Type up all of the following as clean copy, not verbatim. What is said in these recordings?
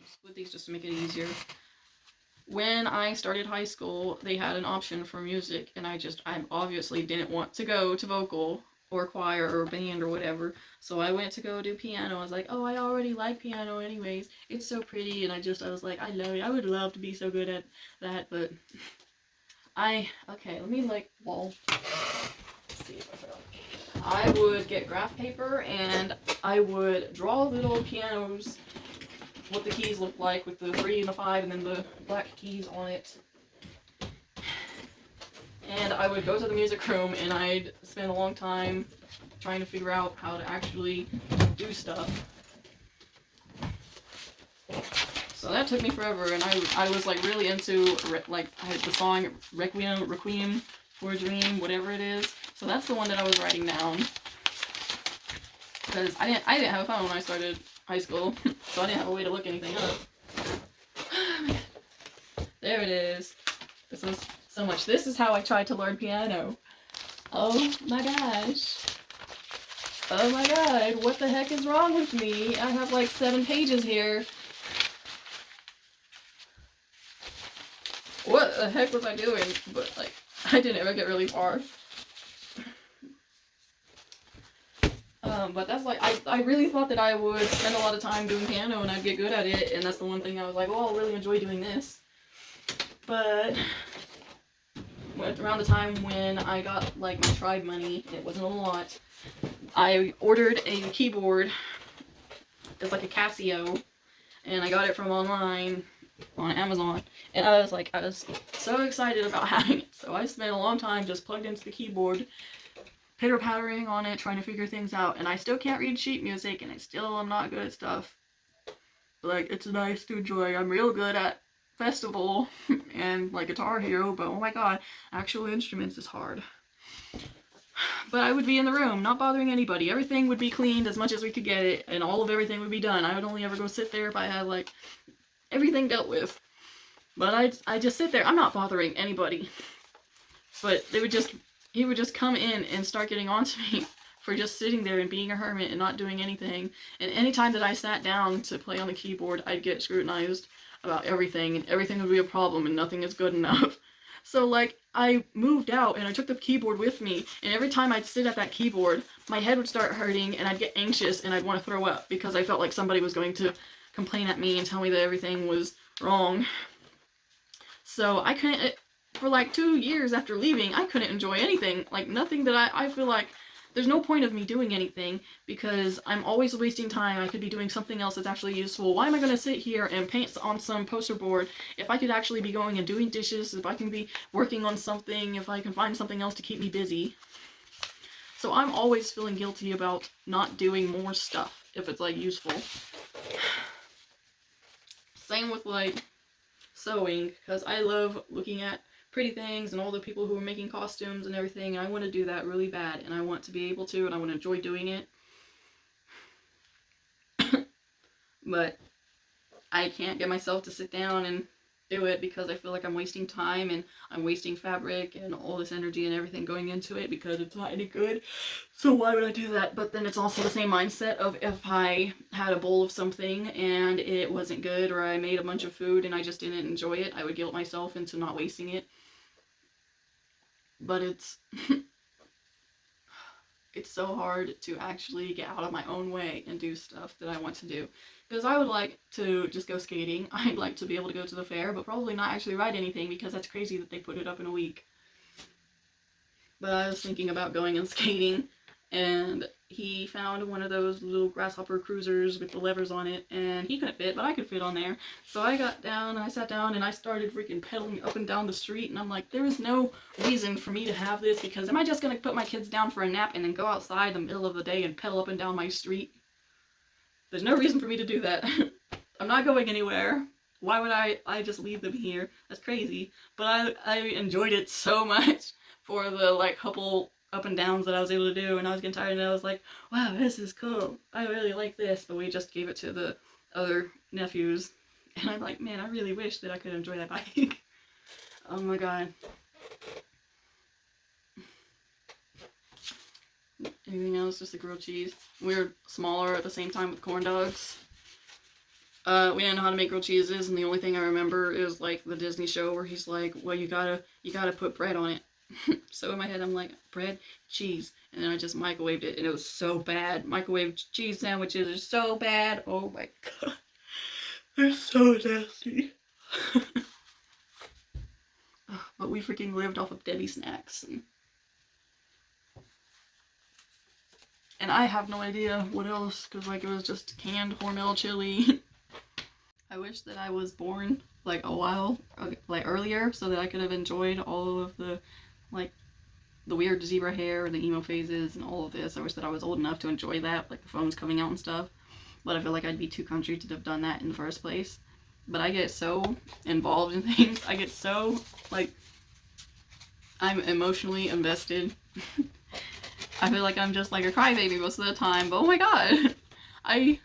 split these just to make it easier. When I started high school, they had an option for music, and I obviously didn't want to go to vocal or choir or band or whatever. So I went to go do piano. I was like, oh, I already like piano anyways. It's so pretty, and I was like, I love it. I would love to be so good at that, but okay, let me like, well, let's see if I found. I would get graph paper and I would draw little pianos, what the keys look like with the 3 and the 5 and then the black keys on it. And I would go to the music room and I'd spend a long time trying to figure out how to actually do stuff. So that took me forever, and I was like really into like the song Requiem for a Dream, whatever it is. So that's the one that I was writing down, because I didn't have a phone when I started high school, so I didn't have a way to look anything up. There it is. This was so much. This is how I tried to learn piano. Oh my gosh. Oh my god, what the heck is wrong with me? I have like 7 pages here. What the heck was I doing? But like, I didn't ever get really far. But that's like, I really thought that I would spend a lot of time doing piano and I'd get good at it, and that's the one thing I was like, well, I'll really enjoy doing this. But around the time when I got like my tribe money, it wasn't a lot, I ordered a keyboard. It's like a Casio, and I got it from online on Amazon, and I was so excited about having it. So I spent a long time just plugged into the keyboard, pitter-pattering on it, trying to figure things out, and I still can't read sheet music, and I still am not good at stuff. Like, it's nice to enjoy. I'm real good at Festival and like Guitar Hero, but oh my god, actual instruments is hard. But I would be in the room, not bothering anybody. Everything would be cleaned as much as we could get it, and all of everything would be done. I would only ever go sit there if I had like everything dealt with. But I just sit there. I'm not bothering anybody. But he would just come in and start getting on to me for just sitting there and being a hermit and not doing anything. And anytime that I sat down to play on the keyboard, I'd get scrutinized about everything, and everything would be a problem, and nothing is good enough. So like, I moved out and I took the keyboard with me, and every time I'd sit at that keyboard, my head would start hurting and I'd get anxious and I'd want to throw up because I felt like somebody was going to complain at me and tell me that everything was wrong. So I couldn't, for like 2 years after leaving, I couldn't enjoy anything. Like, nothing that I feel like there's no point of me doing anything because I'm always wasting time. I could be doing something else that's actually useful. Why am I going to sit here and paint on some poster board if I could actually be going and doing dishes, if I can be working on something, if I can find something else to keep me busy? So I'm always feeling guilty about not doing more stuff if it's like useful. Same with like sewing, because I love looking at pretty things and all the people who are making costumes and everything, and I want to do that really bad, and I want to be able to, and I want to enjoy doing it. But I can't get myself to sit down and do it because I feel like I'm wasting time and I'm wasting fabric and all this energy and everything going into it because it's not any good. So why would I do that? But then it's also the same mindset of if I had a bowl of something and it wasn't good, or I made a bunch of food and I just didn't enjoy it, I would guilt myself into not wasting it. But it's so hard to actually get out of my own way and do stuff that I want to do. Because I would like to just go skating. I'd like to be able to go to the fair, but probably not actually ride anything because that's crazy that they put it up in a week. But I was thinking about going and skating, and he found one of those little grasshopper cruisers with the levers on it, and he couldn't fit, but I could fit on there. So I got down, and I sat down, and I started freaking pedaling up and down the street, and I'm like, there is no reason for me to have this, because am I just going to put my kids down for a nap and then go outside in the middle of the day and pedal up and down my street? There's no reason for me to do that. I'm not going anywhere. Why would I just leave them here? That's crazy. But I enjoyed it so much for the like couple up and downs that I was able to do, and I was getting tired, and I was like, wow, this is cool. I really like this. But we just gave it to the other nephews, and I'm like, man, I really wish that I could enjoy that bike. Oh my god. Anything else? Just the grilled cheese. We were smaller at the same time with corn dogs. We didn't know how to make grilled cheeses, and the only thing I remember is like the Disney show where he's like, well, you gotta put bread on it. So in my head I'm like, bread, cheese, and then I just microwaved it, and it was so bad. Microwave cheese sandwiches are so bad. Oh my god, they're so nasty. But we freaking lived off of Debbie snacks. And I have no idea what else, because like it was just canned Hormel chili. I wish that I was born like a while like earlier so that I could have enjoyed all of the like the weird zebra hair and the emo phases and all of this. I wish that I was old enough to enjoy that, like the phones coming out and stuff. But I feel like I'd be too country to have done that in the first place. But I get so involved in things. I get so like I'm emotionally invested. I feel like I'm just like a crybaby most of the time, but oh my god. I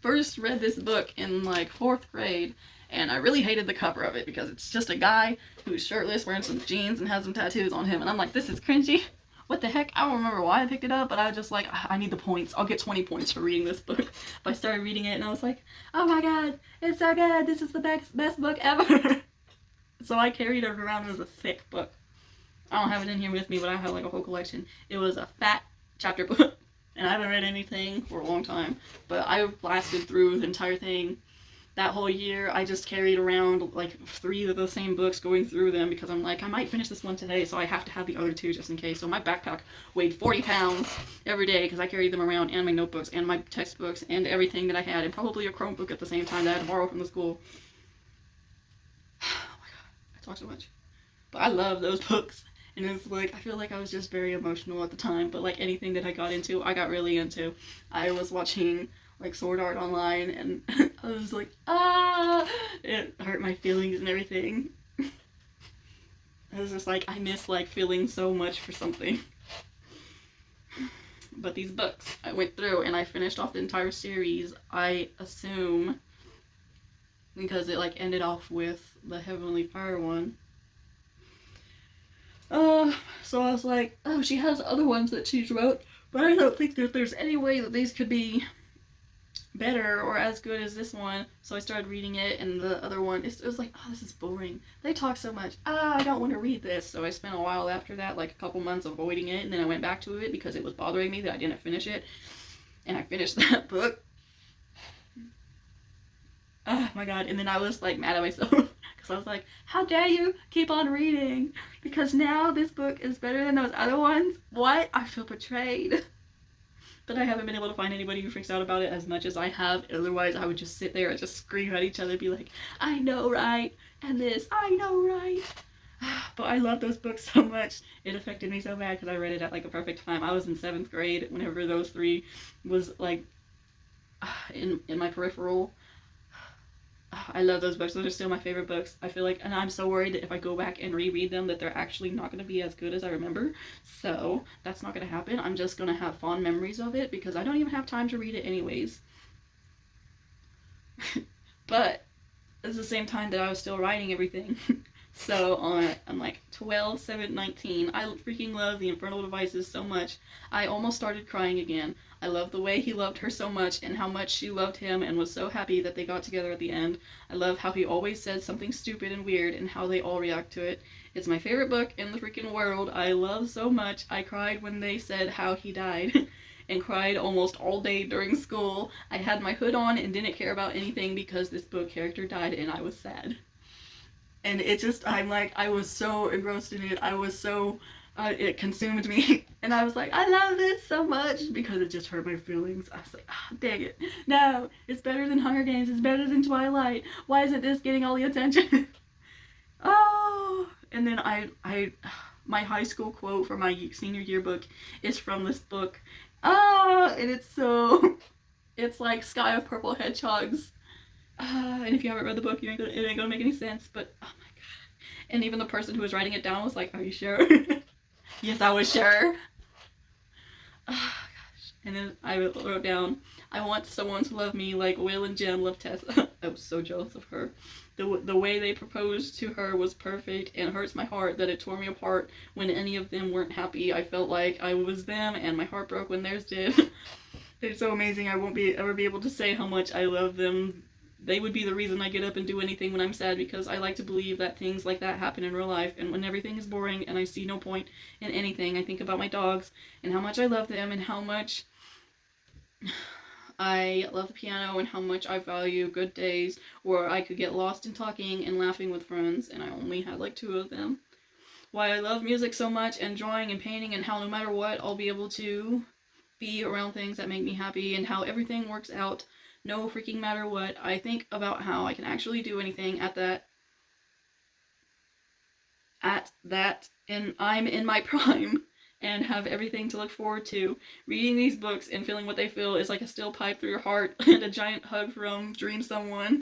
first read this book in like 4th grade, and I really hated the cover of it because it's just a guy who's shirtless, wearing some jeans, and has some tattoos on him, and I'm like, this is cringy. What the heck? I don't remember why I picked it up, but I was just like, I need the points. I'll get 20 points for reading this book. But I started reading it, and I was like, oh my god, it's so good. This is the best book ever. So I carried it around. It was a thick book. I don't have it in here with me, but I have like a whole collection. It was a fat chapter book, and I haven't read anything for a long time, but I blasted through the entire thing. That whole year, I just carried around like 3 of the same books, going through them because I'm like, I might finish this one today, so I have to have the other 2 just in case. So my backpack weighed 40 pounds every day because I carried them around, and my notebooks, and my textbooks, and everything that I had, and probably a Chromebook at the same time that I had to borrow from the school. Oh my god, I talk so much. But I love those books. And it's like, I feel like I was just very emotional at the time, but like anything that I got into, I got really into. I was watching like Sword Art Online, and I was like, ah! It hurt my feelings and everything. I was just like, I miss like feeling so much for something. But these books, I went through and I finished off the entire series, I assume, because it like ended off with the Heavenly Fire one. So I was like, oh, she has other ones that she's wrote, but I don't think that there's any way that these could be better or as good as this one. So I started reading it, and the other one, it was like, oh, this is boring. They talk so much. I don't want to read this. So I spent a while after that, like a couple months avoiding it, and then I went back to it because it was bothering me that I didn't finish it. And I finished that book. Oh my god, and then I was like mad at myself because I was like, how dare you keep on reading, because now this book is better than those other ones. What? I feel betrayed. But I haven't been able to find anybody who freaks out about it as much as I have. Otherwise I would just sit there and just scream at each other and be like, I know, right? And this, I know, right? But I love those books so much. It affected me so bad because I read it at like a perfect time. I was in 7th grade whenever those 3 was like in my peripheral. I love those books. Those are still my favorite books. I feel like, and I'm so worried that if I go back and reread them that they're actually not going to be as good as I remember. So that's not going to happen. I'm just going to have fond memories of it because I don't even have time to read it anyways. But it's the same time that I was still writing everything. So I'm like 12, 7, 19. I freaking love the Infernal Devices so much. I almost started crying again. I love the way he loved her so much and how much she loved him and was so happy that they got together at the end. I love how he always says something stupid and weird and how they all react to it. It's my favorite book in the freaking world. I love so much. I cried when they said how he died and cried almost all day during school. I had my hood on and didn't care about anything because this book character died and I was sad. And it just, I'm like, I was so engrossed in it. I was so, it consumed me. And I was like, I love this so much because it just hurt my feelings. I was like, ah, dang it. No, it's better than Hunger Games. It's better than Twilight. Why isn't this getting all the attention? Oh, and then my high school quote for my senior yearbook is from this book. Oh, and it's like Sky of Purple Hedgehogs. And if you haven't read the book, it ain't gonna make any sense, but oh my god. And even the person who was writing it down was like, are you sure? Yes, I was sure. Oh gosh. And then I wrote down, I want someone to love me like Will and Jem love Tessa. I was so jealous of her. The way they proposed to her was perfect, and it hurts my heart that it tore me apart when any of them weren't happy. I felt like I was them, and my heart broke when theirs did. They're so amazing. I won't ever be able to say how much I love them. they would be the reason I get up and do anything when I'm sad, because I like to believe that things like that happen in real life. And when everything is boring and I see no point in anything, I think about my dogs and how much I love them and how much I love the piano and how much I value good days where I could get lost in talking and laughing with friends, and I only had like 2 of them. Why I love music so much and drawing and painting, and how no matter what, I'll be able to be around things that make me happy, and how everything works out no freaking matter what. I think about how I can actually do anything at that, and I'm in my prime and have everything to look forward to. Reading these books and feeling what they feel is like a steel pipe through your heart and a giant hug from Dream Someone.